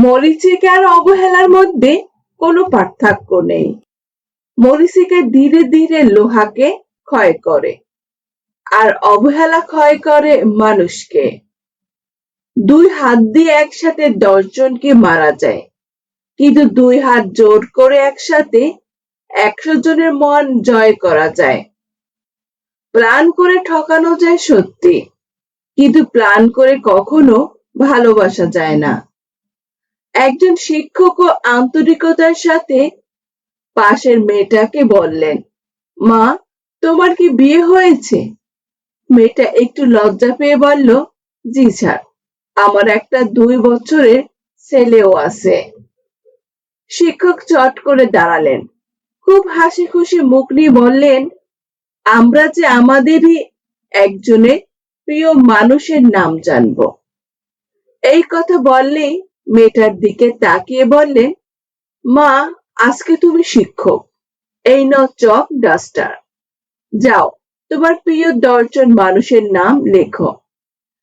মরীচিকা আর অবহেলার মধ্যে কোনো পার্থক্য নেই। মরীচিকা ধীরে ধীরে লোহাকে ক্ষয় করে, আর অবহেলা ক্ষয় করে মানুষকে। 2 হাত দিয়ে একসাথে 10 জনকে মারা যায়, কিন্তু 2 হাত জোর করে একসাথে 100 জনের মন জয় করা যায়। প্ল্যান করে ঠকানো যায় সত্যি, কিন্তু প্ল্যান করে কখনো ভালোবাসা যায় না। একজন শিক্ষকও আন্তরিকতার সাথে পাশের মেয়েটাকে বললেন, মা, তোমার কি বিয়ে হয়েছে? মেয়েটা একটু লজ্জা পেয়ে বলল, জি স্যার, আমার একটা 2 বছরের ছেলেও আছে। শিক্ষক চট করে দাঁড়ালেন, খুব হাসি খুশি মুখ নিয়ে বললেন, আমরা যে আমাদেরই একজনের প্রিয় মানুষের নাম জানবো। এই কথা বললেই মেয়েটার দিকে তাকিয়ে বললেন, মা, আজকে তুমি শিক্ষক, এই নাও চক ডাস্টার, যাও তোমার প্রিয় 10 জন মানুষের নাম লেখো।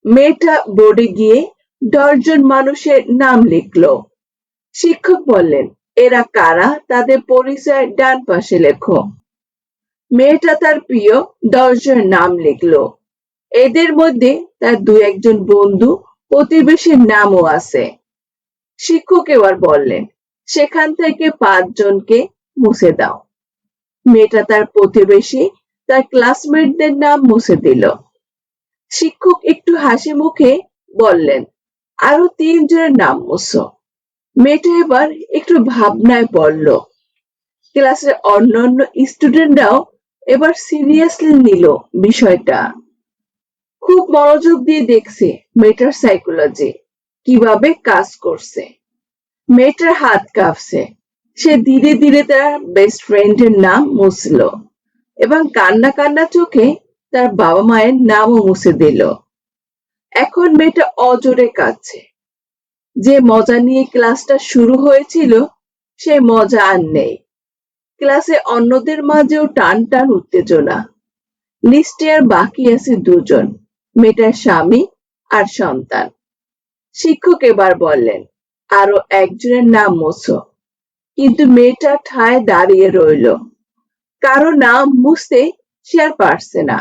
মেয়েটা বোর্ডে গিয়ে 10 জন মানুষের নাম লিখলো। শিক্ষক বললেন, এরা কারা, তাদের পরিচয় ডান পাশে লেখো। মেয়েটা তার প্রিয় 10 জনের নাম লিখলো। এদের মধ্যে তার 2-1 জন বন্ধু প্রতিবেশীর নামও আছে। শিক্ষক এবার বললেন, সেখান থেকে 5 জনকে মুছে দাও। মেয়েটা তার প্রতিবেশী, তার ক্লাসমেটদের নাম মুছে দিল। শিক্ষক একটু হাসি মুখে বললেন, আরো 3 জনের নাম মুছো। মেয়েটা এবার একটু ভাবনায় পড়ল। ক্লাসের অন্যান্য স্টুডেন্টরাও এবার সিরিয়াসলি নিল বিষয়টা। খুব মনোযোগ দিয়ে দেখছে মেয়েটার সাইকোলজি কিভাবে কাজ করছে। মেয়েটার হাত কাঁপছে। সে ধীরে ধীরে তার বেস্ট ফ্রেন্ডের নাম মুছল এবং কান্না কান্না চোখে তার বাবা মায়ের নামও মুছে দিল। এখন মেয়েটা অজোরে কাঁদছে। যে মজা নিয়ে ক্লাসটা শুরু হয়েছিল সে মজা আর নেই। ক্লাসে অন্যদের মাঝেও টান টান উত্তেজনা। লিস্টে আর বাকি আছে 2 জন, মেয়েটার স্বামী আর সন্তান। শিক্ষক এবার বললেন, আরো 1 জনের নাম মোছো। কিন্তু মেয়েটা ঠায় দাঁড়িয়ে রইল। কারো নাম মুছতে সে আর পারছে না।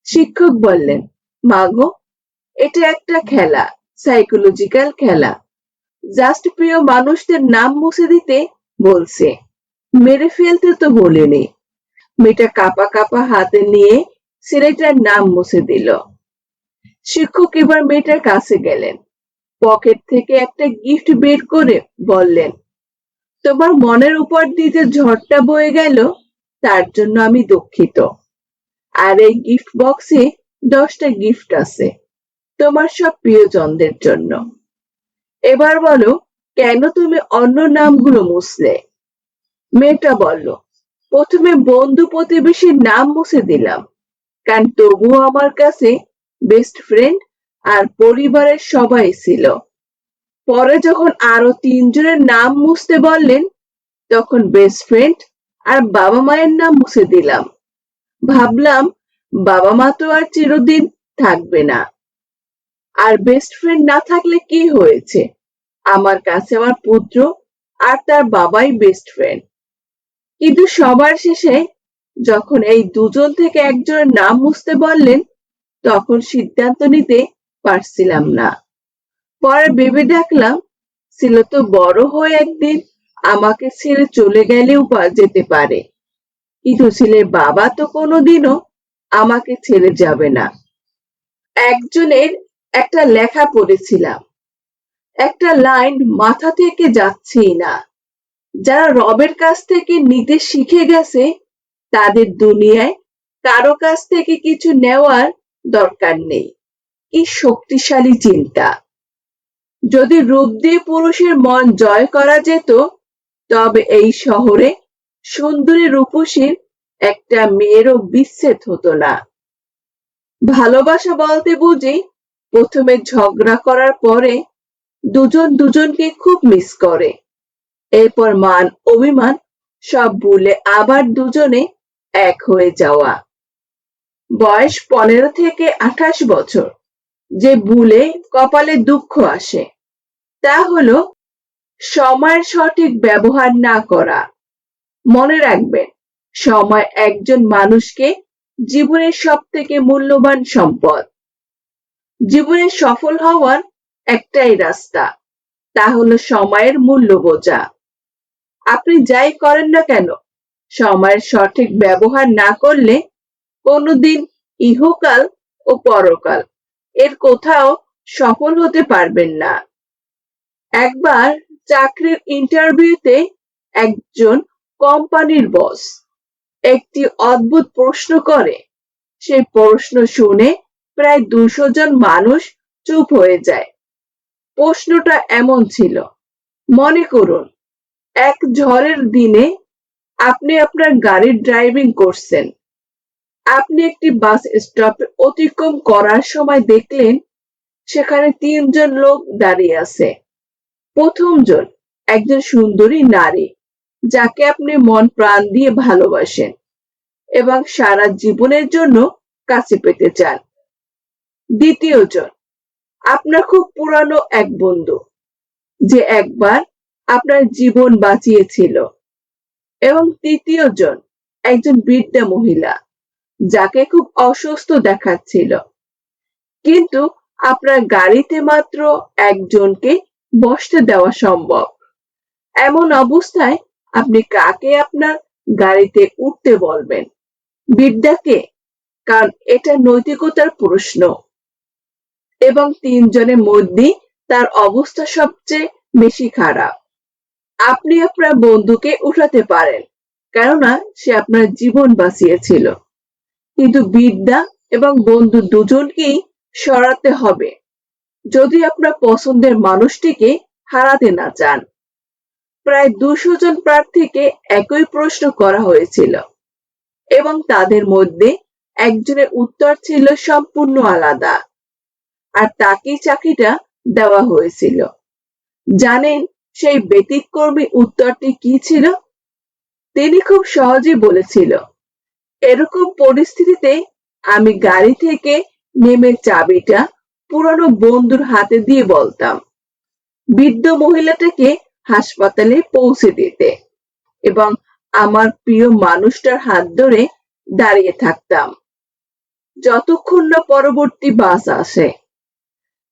শিক্ষক বললেন, মাগো, এটা একটা খেলা, সাইকোলজিক্যাল খেলা। জাস্ট প্রিয় মানুষদের নাম মুছে দিতে বলছে, মেরে ফেলতে তো বলিনি। মেয়েটা কাপা কাপা হাতে নিয়ে ছেলেটার নাম মুছে দিল। শিক্ষক এবার মেয়েটার কাছে গেলেন। পকেট থেকে একটা গিফট বের করে বললেন, তোমার মনের উপর দিয়ে যে ঝড়টা বয়ে গেল তার জন্য আমি দুঃখিত। আর এই গিফট বক্সে 10টা গিফট আছে, তোমার সব প্রিয়জনদের জন্য। এবার বলো, কেন তুমি অন্য নামগুলো মুছলে? মেয়েটা বলল, প্রথমে বন্ধু প্রতিবেশীর নাম মুছে দিলাম, কারণ তবুও আমার কাছে বেস্ট ফ্রেন্ড আর পরিবারের সবাই ছিল। পরে যখন আরো 3 জনের নাম মুছতে বললেন, তখন বেস্ট ফ্রেন্ড আর বাবা মায়ের নাম মুছে দিলাম। ভাবলাম বাবা মা তো আর চিরদিন থাকবে না, আর বেস্ট ফ্রেন্ড না থাকলে কি হয়েছে, আমার কাছে আমার পুত্র আর তার বাবাই বেস্ট ফ্রেন্ড। কিন্তু সবার শেষে যখন এই 2 জন থেকে 1 জনের নাম মুছতে বললেন, তখন সিদ্ধান্ত নিতে পারছিলাম না। পরে ভেবে দেখলাম, ছিল তো বড় হয়ে একদিন আমাকে ছেড়ে চলে গেলেও যেতে পারে, কিন্তু ছেলের বাবা তো কোনোদিনও আমাকে ছেড়ে যাবে না। একজনের একটা লেখা পড়েছিলাম, একটা লাইন মাথা থেকে যাচ্ছেই না। যারা রবের কাছ থেকে নিতে শিখে গেছে তাদের দুনিয়ায় কারো কাছ থেকে কিছু নেওয়ার দরকার নেই। কি শক্তিশালী চিন্তা! যদি রূপ দিয়ে পুরুষের মন জয় করা যেত, তবে এই শহরে সুন্দরী রূপসীর একটা মেয়েরও বিচ্ছেদ হতো না। ভালোবাসা বলতে বুঝি প্রথমে ঝগড়া করার পরে দুজন দুজনকে খুব মিস করে, এরপর মান অভিমান সব ভুলে আবার দুজনে এক হয়ে যাওয়া। বয়স 15 থেকে 28 বছর যে ভুলে কপালে দুঃখ আসে, তা হলো সময়ের সঠিক ব্যবহার না করা। মনে রাখবেন, সময় একজন মানুষকে জীবনের সবথেকে মূল্যবান সম্পদ। জীবনে সফল হওয়ার একটাই রাস্তা, তা হলো সময়ের মূল্য বোঝা। আপনি যাই করেন না কেন, সময়ের সঠিক ব্যবহার না করলে কোনোদিন ইহকাল ও পরকাল এর কোথাও সফল হতে পারবেন না। একবার চাকরির ইন্টারভিউতে একজন কোম্পানির বস একটি অদ্ভুত প্রশ্ন করে। সেই প্রশ্ন শুনে প্রায় 200 জন মানুষ চুপ হয়ে যায়। প্রশ্নটা এমন ছিল, মনে করুন এক ঝড়ের দিনে আপনি আপনার গাড়ির ড্রাইভিং করছেন। আপনি একটি বাস স্টপে অতিক্রম করার সময় দেখলেন সেখানে 3 জন লোক দাঁড়িয়ে আছে। প্রথম জন একজন সুন্দরী নারী, যাকে আপনি মন প্রাণ দিয়ে ভালোবাসেন এবং সারা জীবনের জন্য কাছে পেতে চান। দ্বিতীয় জন আপনার খুব পুরানো এক বন্ধু, যে একবার আপনার জীবন বাঁচিয়েছিল। এবং তৃতীয় জন একজন বৃদ্ধা মহিলা, যাকে খুব অসুস্থ দেখাচ্ছিল, কিন্তু আপনার গাড়িতে মাত্র একজনকে বসতে দেওয়া সম্ভব। এমন অবস্থায় আপনি কাকে আপনার গাড়িতে উঠতে বলবেন? বৃদ্ধাকে? কারণ এটা নৈতিকতার প্রশ্ন। এবং 3 জনের মধ্যে তার অবস্থা সবচেয়ে বেশি খারাপ। আপনি আপনার বন্ধুকে উঠাতে পারেন, কেননা সে আপনার জীবন বাঁচিয়েছিল, কিন্তু বৃদ্ধা এবং বন্ধু দুজনকেই সরাতে হবে যদি আপনার পছন্দের মানুষটিকে হারাতে না চান। প্রায় 200 জন প্রার্থীকে একই প্রশ্ন করা হয়েছিল এবং তাদের মধ্যে একজনের উত্তর ছিল সম্পূর্ণ আলাদা, আর তাকেই চাকরিটা দেওয়া হয়েছিল। জানেন সেই ব্যতিক্রমী উত্তরটি কি ছিল? তিনি খুব সহজেই বলেছিল, এরকম পরিস্থিতিতে আমি গাড়ি থেকে নেমে চাবিটা পুরনো বন্ধুর হাতে দিয়ে বলতাম বৃদ্ধ মহিলাটাকে হাসপাতালে পৌঁছে দিতে, এবং আমার প্রিয় মানুষটার হাত ধরে দাঁড়িয়ে থাকতাম যতক্ষণ না পরবর্তী বাস আসে।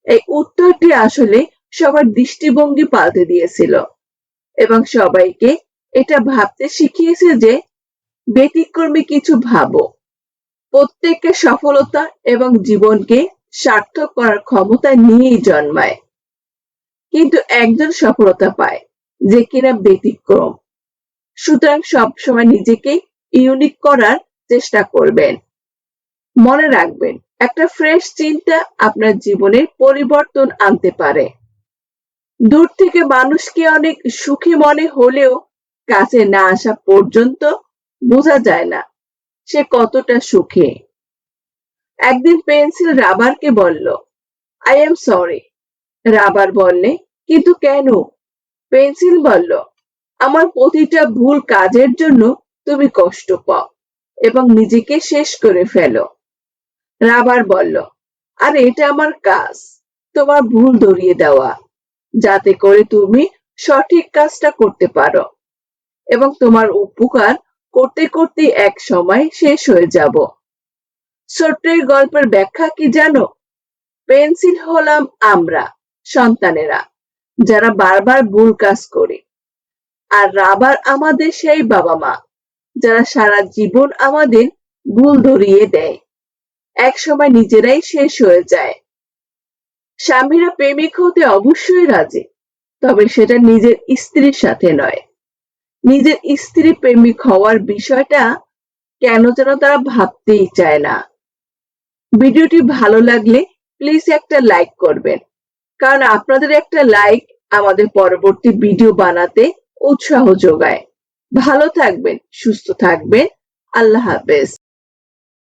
এই উত্তরটি আসলে সবার দৃষ্টিভঙ্গি পাল্টে দিয়েছিল এবং সবাইকে এটা ভাবতে শিখিয়েছে যে ব্যতিক্রমী কিছু ভাবো। প্রত্যেকের সফলতা এবং জীবনকে সার্থক করার ক্ষমতা নিয়েই জন্মায়, কিন্তু একজন সফলতা পায় যে কিনা ব্যতিক্রম। সুতরাং সবসময় নিজেকে ইউনিক করার চেষ্টা করবেন। মনে রাখবেন, একটা ফ্রেশ চিন্তা আপনার জীবনে পরিবর্তন আনতে পারে। দূর থেকে মানুষকে অনেক সুখী মনে হলেও কাছে না আসা পর্যন্ত বোঝা যায় না সে কতটা সুখী। একদিন পেন্সিল রাবারকে বলল, আই এম সরি। রাবার বললে, কিন্তু কেন? পেন্সিল বলল, আমার প্রতিটা ভুল কাজের জন্য তুমি কষ্ট পাও এবং নিজেকে শেষ করে ফেলো। রাবার বলল, আরে এটা আমার কাজ, তোমার ভুল ধরিয়ে দেওয়া, যাতে করে তুমি সঠিক কাজটা করতে পারো, এবং তোমার উপকার করতে করতে এক সময় শেষ হয়ে যাব। ছোট্ট এই গল্পের ব্যাখ্যা কি জানো? পেন্সিল হলাম আমরা সন্তানেরা, যারা বারবার ভুল কাজ করি, আর রাবার আমাদের সেই বাবা মা, যারা সারা জীবন আমাদের ভুল ধরিয়ে দেয়, এক সময় নিজেরাই শেষ হয়ে যায়। স্বামীরা প্রেমিক হতে অবশ্যই রাজি, তবে সেটা নিজের স্ত্রীর সাথে নয়। নিজের স্ত্রী প্রেমিক হওয়ার বিষয়টা কেন যেন তারা ভাবতেই চায় না। ভিডিওটি ভালো লাগলে প্লিজ একটা লাইক করবেন, কারণ আপনাদের একটা লাইক আমাদের পরবর্তী ভিডিও বানাতে উৎসাহ যোগায়। ভালো থাকবেন, সুস্থ থাকবেন। আল্লাহ হাফেজ।